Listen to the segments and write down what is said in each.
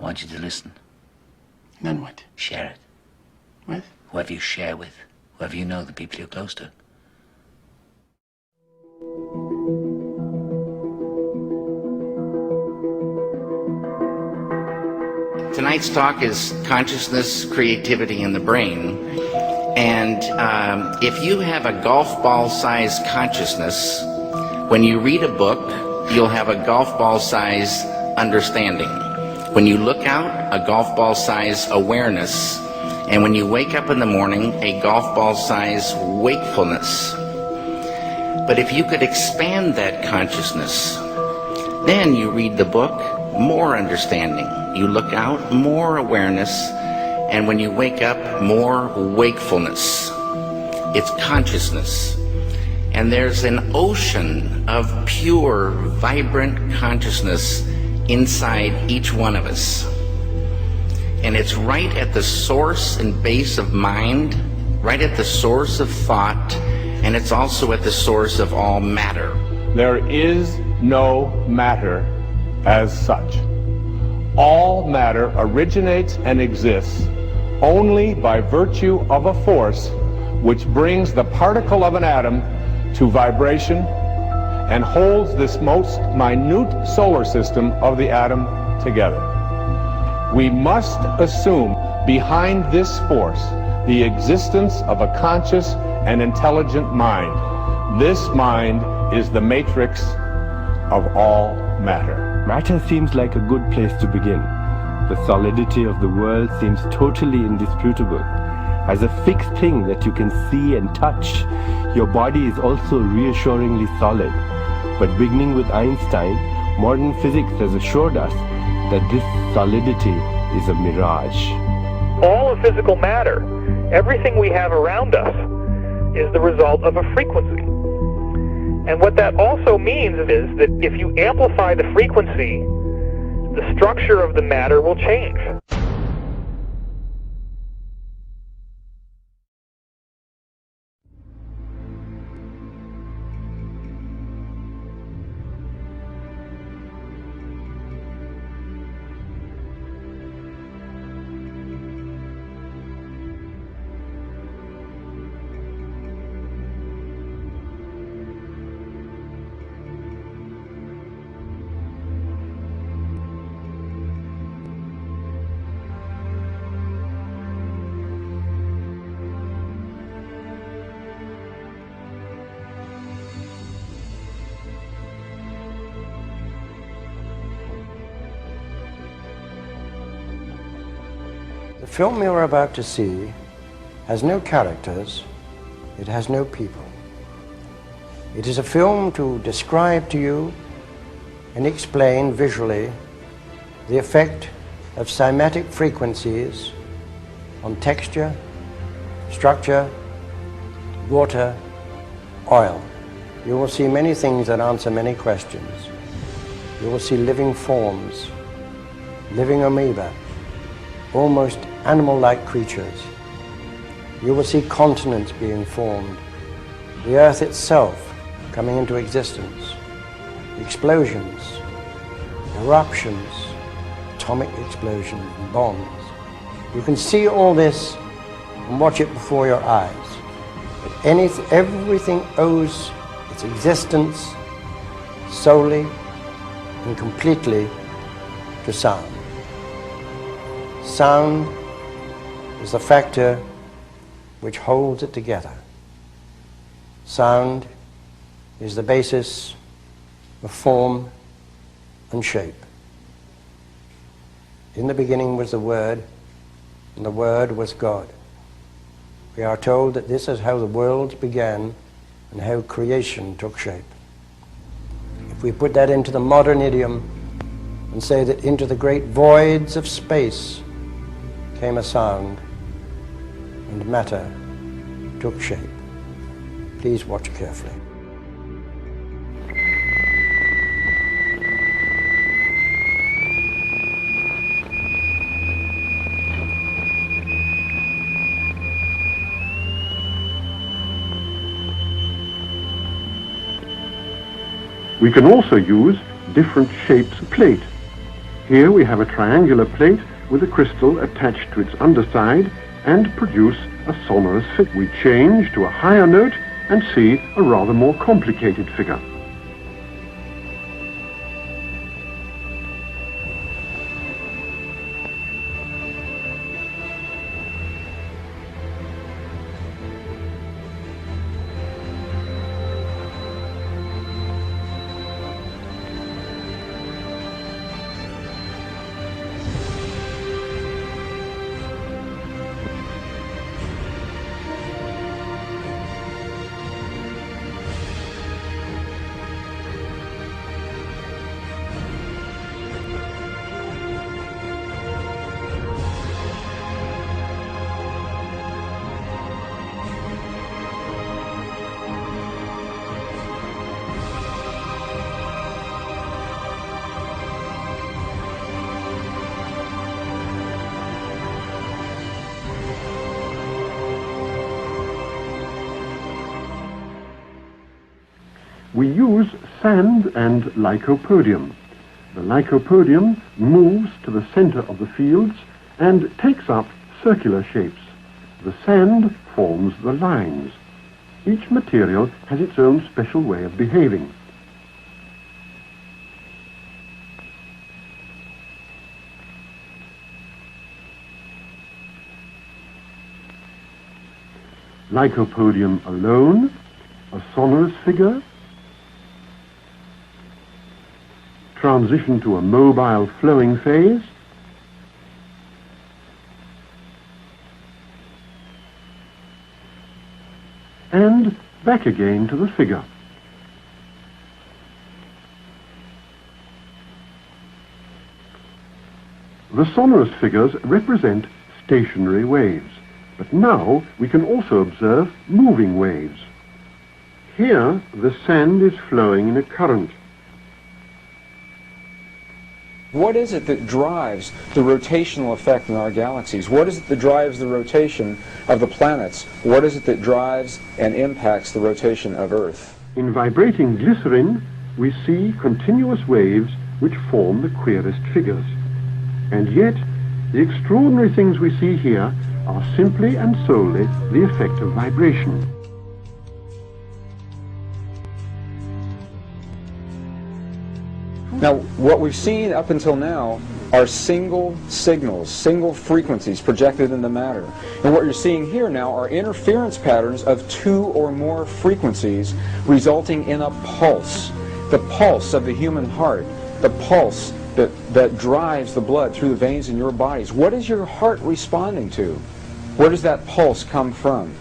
want you to listen. Then what? Share it. With? Whoever you share with. Whoever you know, the people you're close to. Tonight's talk is consciousness, creativity, and the brain. And if you have a golf ball-sized consciousness, when you read a book, you'll have a golf ball-sized understanding. When you look out, a golf ball-sized awareness. And when you wake up in the morning, a golf ball-sized wakefulness. But if you could expand that consciousness, then you read the book, more understanding. You look out, more awareness. And when you wake up, more wakefulness. It's consciousness. And there's an ocean of pure, vibrant consciousness inside each one of us. And it's right at the source and base of mind, right at the source of thought, and it's also at the source of all matter. There is no matter as such. All matter originates and exists only by virtue of a force which brings the particle of an atom to vibration and holds this most minute solar system of the atom together. We must assume behind this force the existence of a conscious and intelligent mind. This mind is the matrix of all matter. Matter seems like a good place to begin. The solidity of the world seems totally indisputable. As a fixed thing that you can see and touch, your body is also reassuringly solid. But beginning with Einstein, modern physics has assured us that this solidity is a mirage. All of physical matter, everything we have around us, is the result of a frequency. And what that also means is that if you amplify the frequency, the structure of the matter will change. The film you're about to see has no characters, it has no people. It is a film to describe to you and explain visually the effect of cymatic frequencies on texture, structure, water, oil. You will see many things that answer many questions. You will see living forms, living amoeba, almost animal-like creatures. You will see continents being formed, the earth itself coming into existence, explosions, eruptions, atomic explosions and bombs. You can see all this and watch it before your eyes. But everything owes its existence solely and completely to sound. Sound is the factor which holds it together. Sound is the basis of form and shape. In the beginning was the Word, and the Word was God. We are told that this is how the worlds began and how creation took shape. If we put that into the modern idiom and say that into the great voids of space came a sound, and matter took shape. Please watch carefully. We can also use different shapes of plate. Here we have a triangular plate with a crystal attached to its underside and produce a sonorous figure. We change to a higher note and see a rather more complicated figure. We use sand and lycopodium. The lycopodium moves to the center of the fields and takes up circular shapes. The sand forms the lines. Each material has its own special way of behaving. Lycopodium alone, a sonorous figure, transition to a mobile flowing phase, and back again to the figure. The sonorous figures represent stationary waves, but now we can also observe moving waves. Here the sand is flowing in a current. What is it that drives the rotational effect in our galaxies? What is it that drives the rotation of the planets? What is it that drives and impacts the rotation of Earth? In vibrating glycerin, we see continuous waves which form the queerest figures. And yet, the extraordinary things we see here are simply and solely the effect of vibration. Now, what we've seen up until now are single signals, single frequencies projected into matter. And what you're seeing here now are interference patterns of 2 or more frequencies resulting in a pulse. The pulse of the human heart, the pulse that drives the blood through the veins in your bodies. What is your heart responding to? Where does that pulse come from?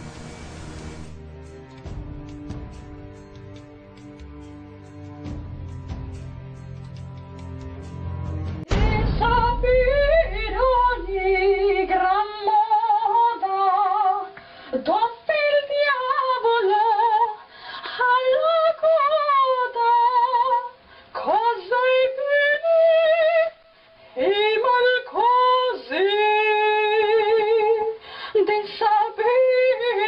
Sapere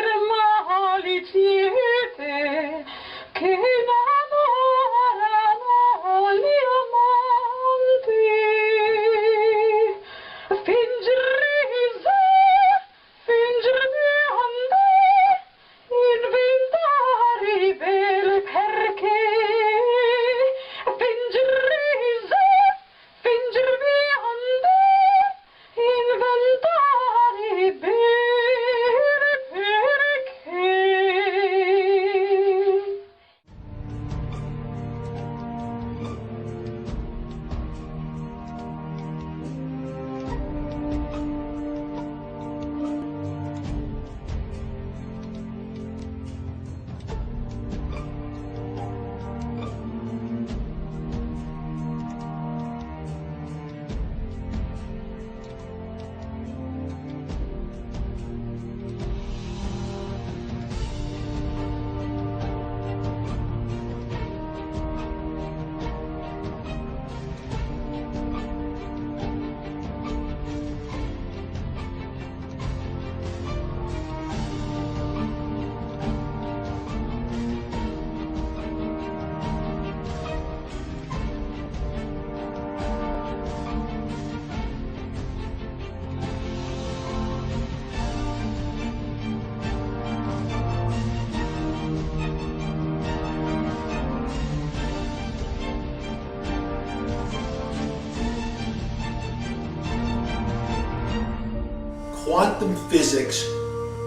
Quantum physics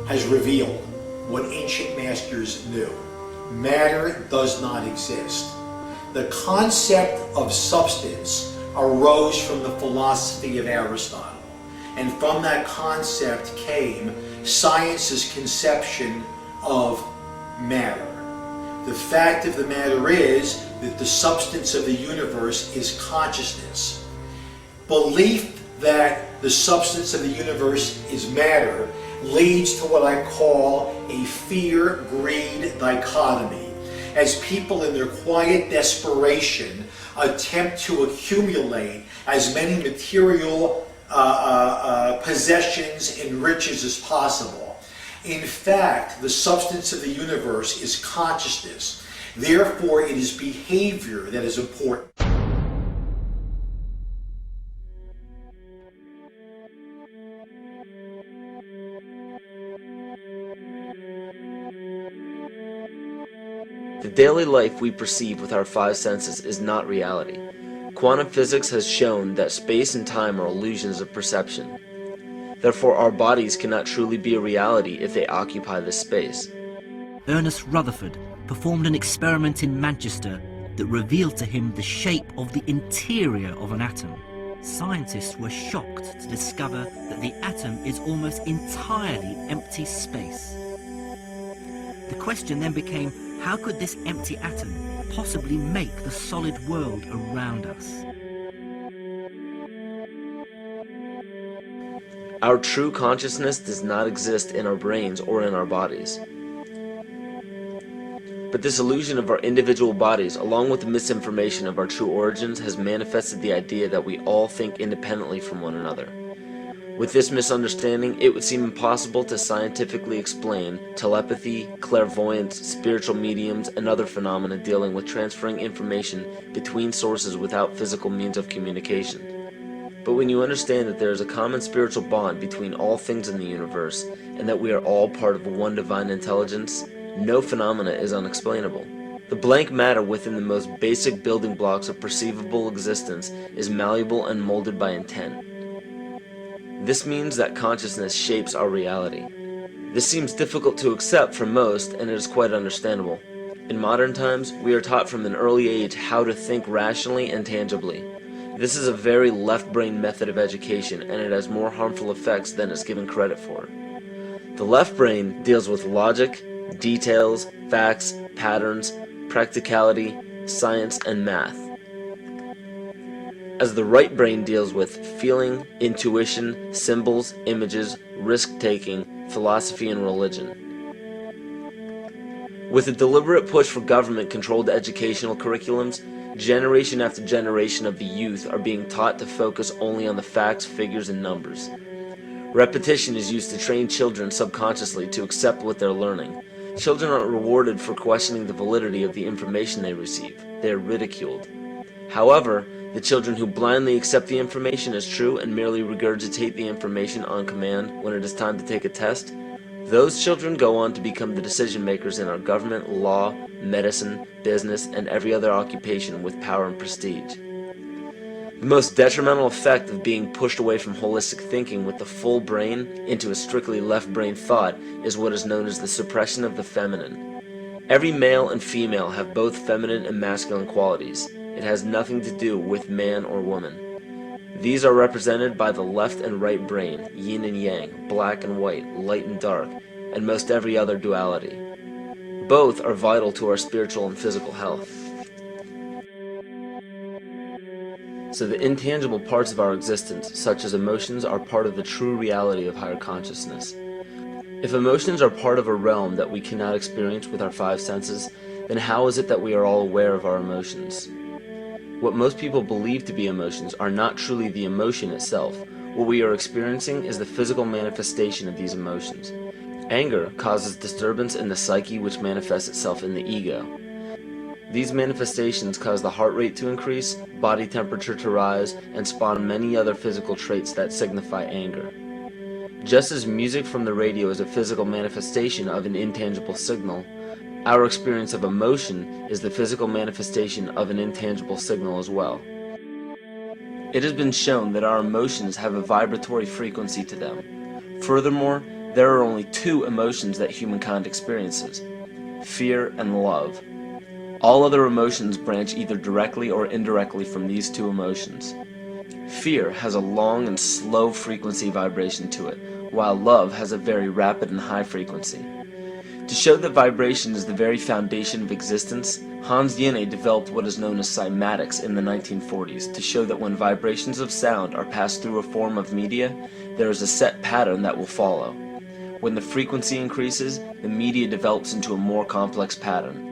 has revealed what ancient masters knew. Matter does not exist. The concept of substance arose from the philosophy of Aristotle, and from that concept came science's conception of matter. The fact of the matter is that the substance of the universe is consciousness. Belief that the substance of the universe is matter leads to what I call a fear-greed dichotomy, as people in their quiet desperation attempt to accumulate as many material possessions and riches as possible. In fact, the substance of the universe is consciousness. Therefore, it is behavior that is important. The daily life we perceive with our five senses is not reality. Quantum physics has shown that space and time are illusions of perception. Therefore, our bodies cannot truly be a reality if they occupy this space. Ernest Rutherford performed an experiment in Manchester that revealed to him the shape of the interior of an atom. Scientists were shocked to discover that the atom is almost entirely empty space. The question then became, how could this empty atom possibly make the solid world around us? Our true consciousness does not exist in our brains or in our bodies. But this illusion of our individual bodies, along with the misinformation of our true origins, has manifested the idea that we all think independently from one another. With this misunderstanding, it would seem impossible to scientifically explain telepathy, clairvoyance, spiritual mediums, and other phenomena dealing with transferring information between sources without physical means of communication. But when you understand that there is a common spiritual bond between all things in the universe, and that we are all part of one divine intelligence, no phenomena is unexplainable. The blank matter within the most basic building blocks of perceivable existence is malleable and molded by intent. This means that consciousness shapes our reality. This seems difficult to accept for most, and it is quite understandable. In modern times, we are taught from an early age how to think rationally and tangibly. This is a very left-brain method of education, and it has more harmful effects than is given credit for. The left brain deals with logic, details, facts, patterns, practicality, science, and math, as the right brain deals with feeling, intuition, symbols, images, risk-taking, philosophy, and religion. With a deliberate push for government-controlled educational curriculums, generation after generation of the youth are being taught to focus only on the facts, figures, and numbers. Repetition is used to train children subconsciously to accept what they're learning. Children aren't rewarded for questioning the validity of the information they receive. They are ridiculed. However, the children who blindly accept the information as true and merely regurgitate the information on command when it is time to take a test, those children go on to become the decision makers in our government, law, medicine, business, and every other occupation with power and prestige. The most detrimental effect of being pushed away from holistic thinking with the full brain into a strictly left brain thought is what is known as the suppression of the feminine. Every male and female have both feminine and masculine qualities. It has nothing to do with man or woman. These are represented by the left and right brain, yin and yang, black and white, light and dark, and most every other duality. Both are vital to our spiritual and physical health. So the intangible parts of our existence, such as emotions, are part of the true reality of higher consciousness. If emotions are part of a realm that we cannot experience with our five senses, then how is it that we are all aware of our emotions? What most people believe to be emotions are not truly the emotion itself. What we are experiencing is the physical manifestation of these emotions. Anger causes disturbance in the psyche, which manifests itself in the ego. These manifestations cause the heart rate to increase, body temperature to rise, and spawn many other physical traits that signify anger. Just as music from the radio is a physical manifestation of an intangible signal, our experience of emotion is the physical manifestation of an intangible signal as well. It has been shown that our emotions have a vibratory frequency to them. Furthermore, there are only two emotions that humankind experiences: fear and love. All other emotions branch either directly or indirectly from these two emotions. Fear has a long and slow frequency vibration to it, while love has a very rapid and high frequency. To show that vibration is the very foundation of existence, Hans Jenny developed what is known as cymatics in the 1940s to show that when vibrations of sound are passed through a form of media, there is a set pattern that will follow. When the frequency increases, the media develops into a more complex pattern.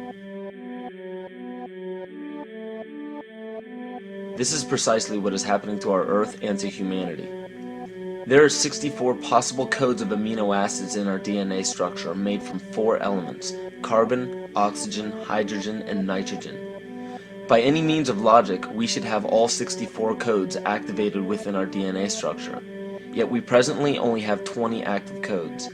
This is precisely what is happening to our Earth and to humanity. There are 64 possible codes of amino acids in our DNA structure made from 4 elements: carbon, oxygen, hydrogen, and nitrogen. By any means of logic, we should have all 64 codes activated within our DNA structure. Yet we presently only have 20 active codes.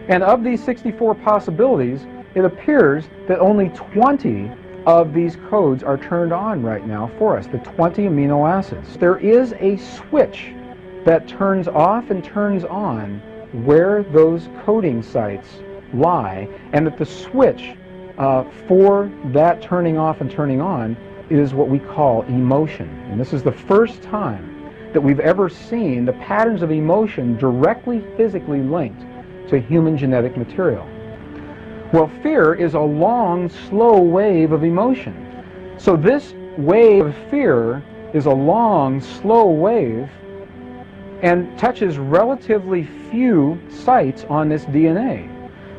And of these 64 possibilities, it appears that only 20 of these codes are turned on right now for us, the 20 amino acids. There is a switch that turns off and turns on where those coding sites lie, and that the switch for that turning off and turning on is what we call emotion. And this is the first time that we've ever seen the patterns of emotion directly physically linked to human genetic material. Well, fear is a long, slow wave of emotion. So this wave of fear is a long, slow wave and touches relatively few sites on this DNA.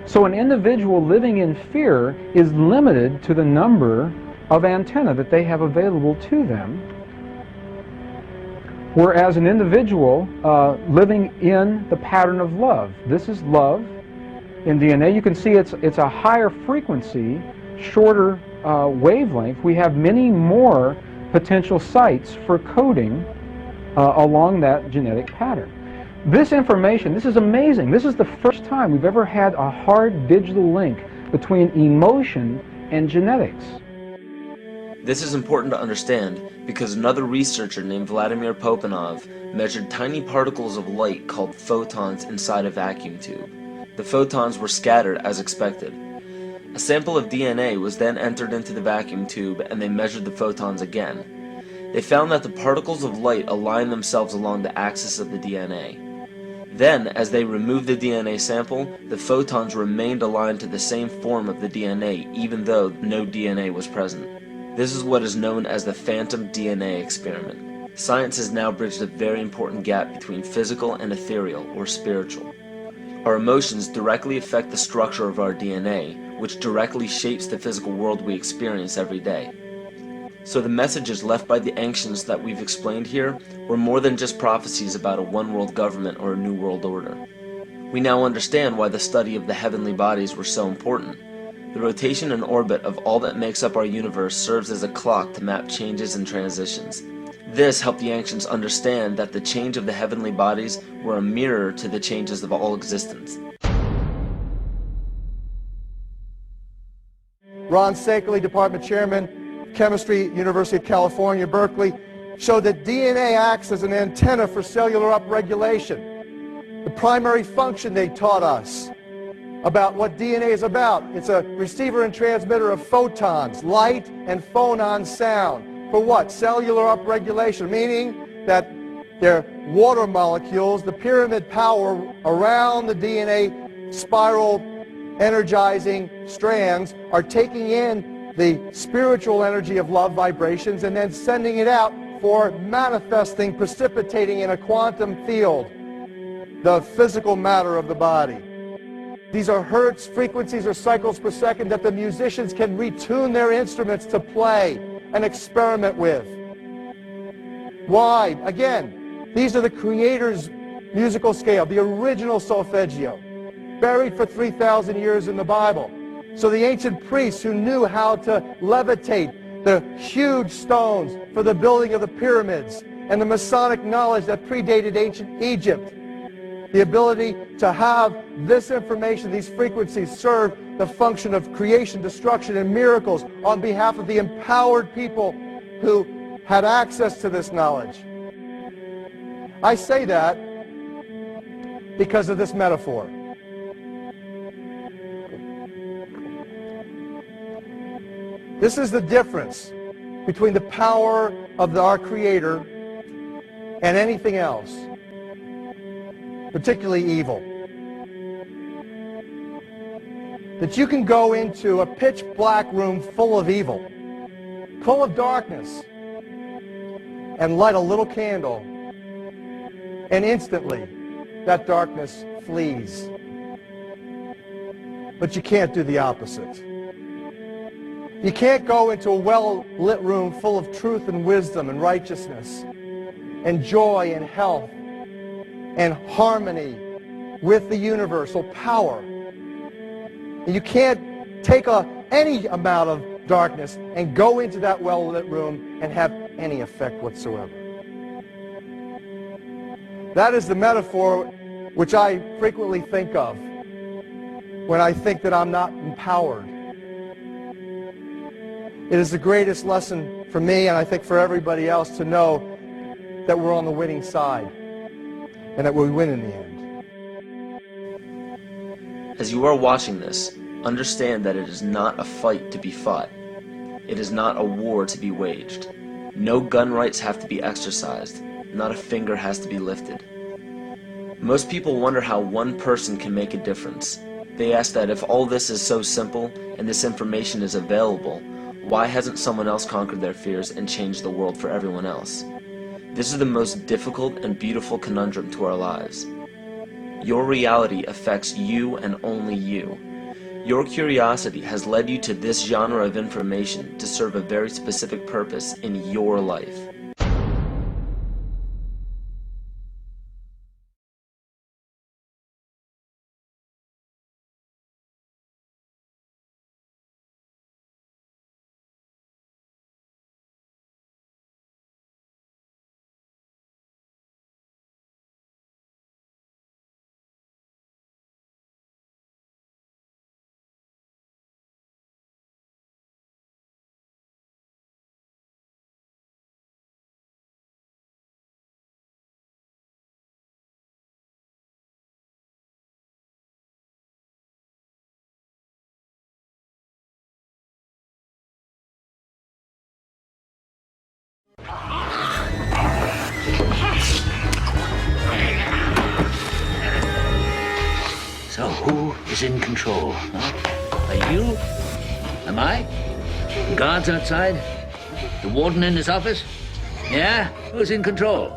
So an individual living in fear is limited to the number of antennae that they have available to them, whereas an individual living in the pattern of love, this is love in DNA, you can see it's a higher frequency, shorter wavelength. We have many more potential sites for coding along that genetic pattern. This information, this is amazing. This is the first time we've ever had a hard digital link between emotion and genetics. This is important to understand because another researcher named Vladimir Popanov measured tiny particles of light called photons inside a vacuum tube. The photons were scattered as expected. A sample of DNA was then entered into the vacuum tube and they measured the photons again. They found that the particles of light aligned themselves along the axis of the DNA. Then, as they removed the DNA sample, the photons remained aligned to the same form of the DNA even though no DNA was present. This is what is known as the phantom DNA experiment. Science has now bridged a very important gap between physical and ethereal, or spiritual. Our emotions directly affect the structure of our DNA, which directly shapes the physical world we experience every day. So the messages left by the ancients that we've explained here were more than just prophecies about a one-world government or a new world order. We now understand why the study of the heavenly bodies were so important. The rotation and orbit of all that makes up our universe serves as a clock to map changes and transitions. This helped the ancients understand that the change of the heavenly bodies were a mirror to the changes of all existence. Ron Sakerly, Department Chairman, Chemistry, University of California, Berkeley, showed that DNA acts as an antenna for cellular upregulation. The primary function they taught us about what DNA is about, it's a receiver and transmitter of photons, light and phonon sound. For what? Cellular upregulation, meaning that they're water molecules, the pyramid power around the DNA spiral energizing strands are taking in the spiritual energy of love vibrations and then sending it out for manifesting, precipitating in a quantum field, the physical matter of the body. These are hertz, frequencies, or cycles per second that the musicians can retune their instruments to play and experiment with. Why? Again, these are the Creator's musical scale, the original solfeggio, buried for 3,000 years in the Bible. So the ancient priests who knew how to levitate the huge stones for the building of the pyramids and the Masonic knowledge that predated ancient Egypt, the ability to have this information, these frequencies, serve the function of creation, destruction, and miracles on behalf of the empowered people who had access to this knowledge. I say that because of this metaphor. This is the difference between the power of our Creator and anything else, particularly evil. That you can go into a pitch black room full of evil, full of darkness, and light a little candle, and instantly that darkness flees. But you can't do the opposite. You can't go into a well-lit room full of truth and wisdom and righteousness and joy and health and harmony with the universal power. And you can't take any amount of darkness and go into that well-lit room and have any effect whatsoever. That is the metaphor which I frequently think of when I think that I'm not empowered. It is the greatest lesson for me, and I think for everybody else, to know that we're on the winning side and that we win in the end. As you are watching this, understand that it is not a fight to be fought. It is not a war to be waged. No gun rights have to be exercised. Not a finger has to be lifted. Most people wonder how one person can make a difference. They ask that if all this is so simple and this information is available, why hasn't someone else conquered their fears and changed the world for everyone else? This is the most difficult and beautiful conundrum to our lives. Your reality affects you and only you. Your curiosity has led you to this genre of information to serve a very specific purpose in your life. So who is in control? Huh? Are you? Am I? The guards outside? The warden in his office? Yeah? Who's in control?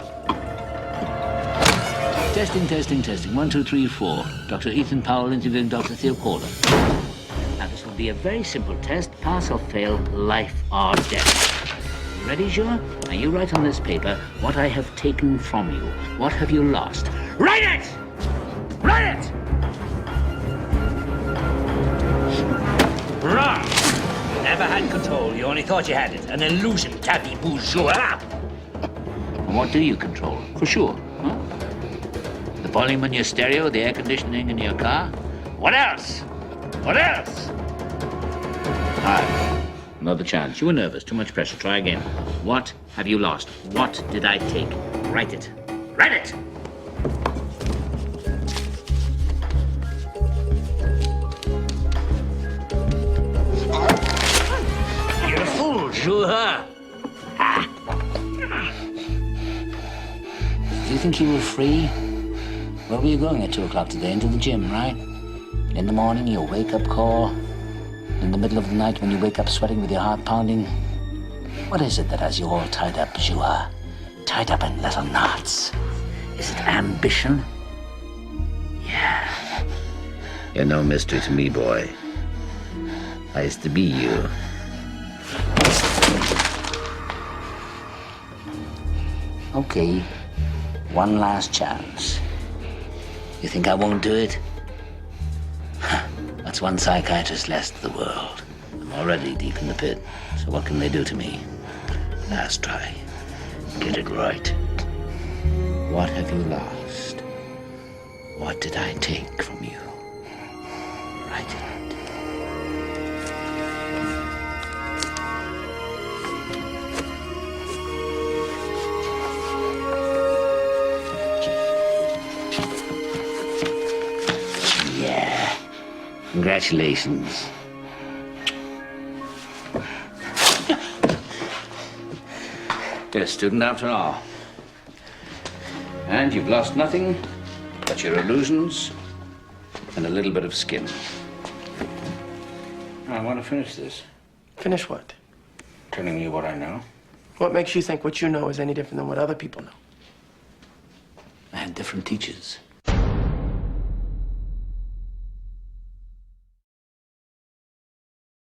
Testing, testing, testing. 1, 2, 3, 4. Dr. Ethan Powell interviewing Dr. Theo Calder. Now, this will be a very simple test. Pass or fail, life or death. You ready, Joe? Now, you write on this paper what I have taken from you. What have you lost? Write it! Write it! Wrong! You never had control. You only thought you had it. An illusion, tabby bourgeois. And what do you control? For sure, huh? The volume in your stereo, the air conditioning in your car? What else? What else? All right. Another chance. You were nervous. Too much pressure. Try again. What have you lost? What did I take? Write it. Write it! You're a fool, Juha. Do you think you were free? Where were you going at 2 o'clock today? Into the gym, right? In the morning, your wake-up call. In the middle of the night, when you wake up sweating with your heart pounding. What is it that has you all tied up, Juha? Tied up in little knots? Is it ambition? Yeah. You're no mystery to me, boy. I used to be you. Okay. One last chance. You think I won't do it? That's one psychiatrist less to the world. I'm already deep in the pit, so what can they do to me? Last try. Get it right. What have you lost? What did I take from you? Write it. Congratulations. You're a student after all. And you've lost nothing but your illusions and a little bit of skin. I want to finish this. Finish what? Telling you what I know. What makes you think what you know is any different than what other people know? I had different teachers.